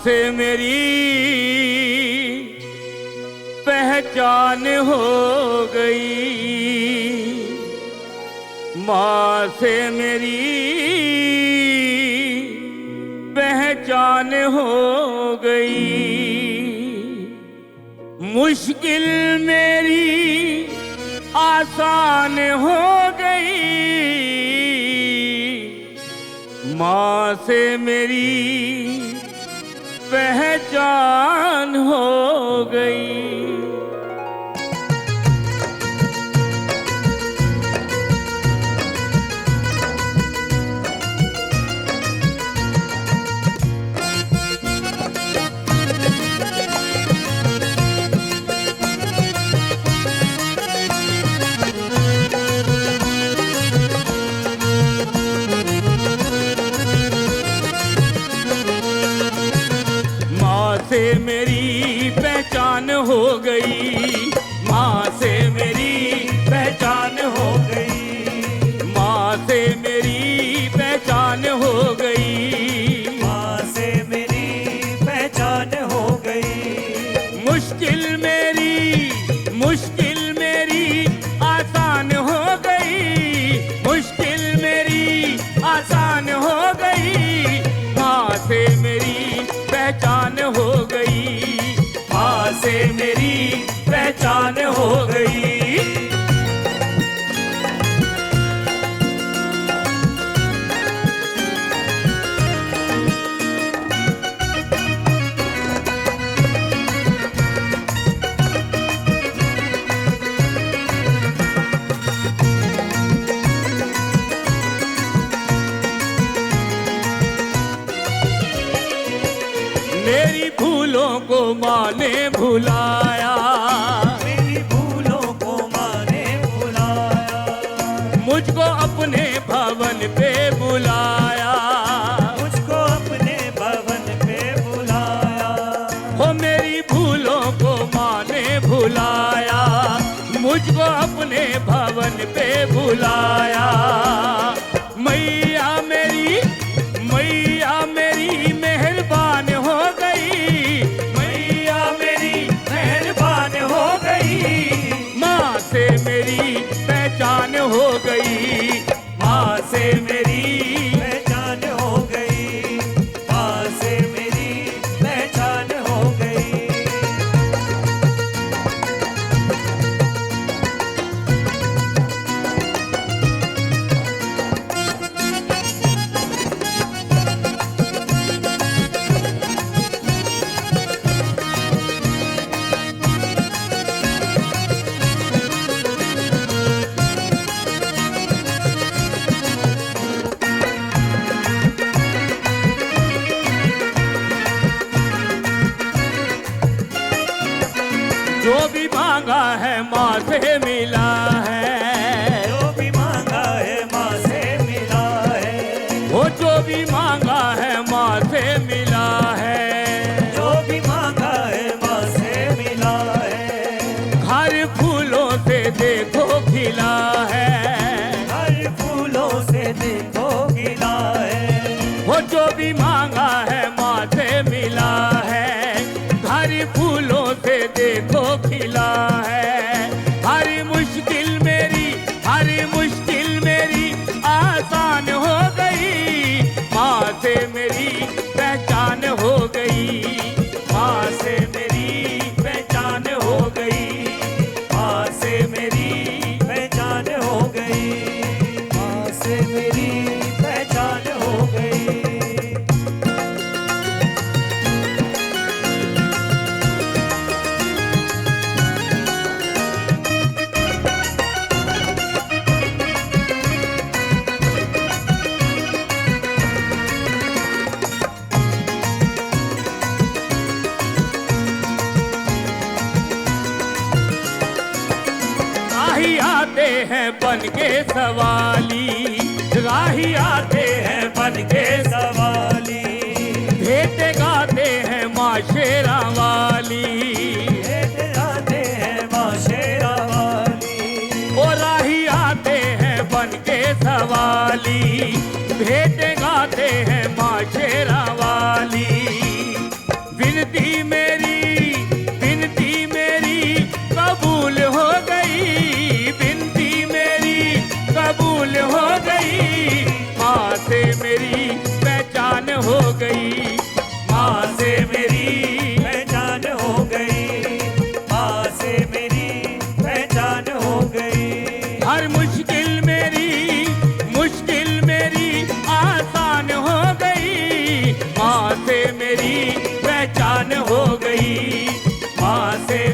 से मेरी पहचान हो गई, माँ से मेरी पहचान हो गई। मुश्किल मेरी आसान हो गई, माँ से मेरी पहचान हो गई। से मेरी पहचान हो गई, माँ से मेरी पहचान हो गई, माँ से मेरी पहचान हो गई, माँ से मेरी पहचान हो गई। मुश्किल मेरी आसान हो गई, मुश्किल मेरी आसान हो गई, माँ से मेरी पहचान हो गई, माँ से मेरी पहचान हो गई। मेरी भूलों को माँ ने भुलाया, मेरी भूलों को माँ ने भुलाया, मुझको अपने भवन पे बुलाया, मुझको अपने भवन पे बुलाया। हो मेरी भूलों को माँ ने भुलाया, मुझको अपने भवन पे बुलाया। मैया मेरी मेहरबान हो गई, मैया मेरी मेहरबान हो गई, माँ से मेरी पहचान हो गई, माँ से मेरी पहचान हो गई, माँ से मेरी पहचान हो गई। जो भी मांगा है माँ से मिला है, जो भी मांगा है माँ से मिला है, वो जो भी मांगा है माँ से मिला है, जो भी मांगा है माँ से मिला है। हर फूलों से देखो खिला है, हर फूलों से देखो खिला है, वो जो भी मांगा है माँ से मिला है, हर फूलों से देखो खिला है। हर मुश्किल मेरी आसान हो गई, माँ से मेरी पहचान हो गई, माँ से मेरी पहचान हो गई, माँ से मेरी पहचान हो गई, माँ से मेरी पहचान हो गई। राही आते हैं बन के सवाली, राही आते हैं बन के सवाली, भेंट गाते हैं माँ शेरा वाली, भेंट गाते हैं माँ शेरा वाली, ओ राही आते हैं बन के सवाली, भेंट गाते हैं माँ शेरा वाली। माँ से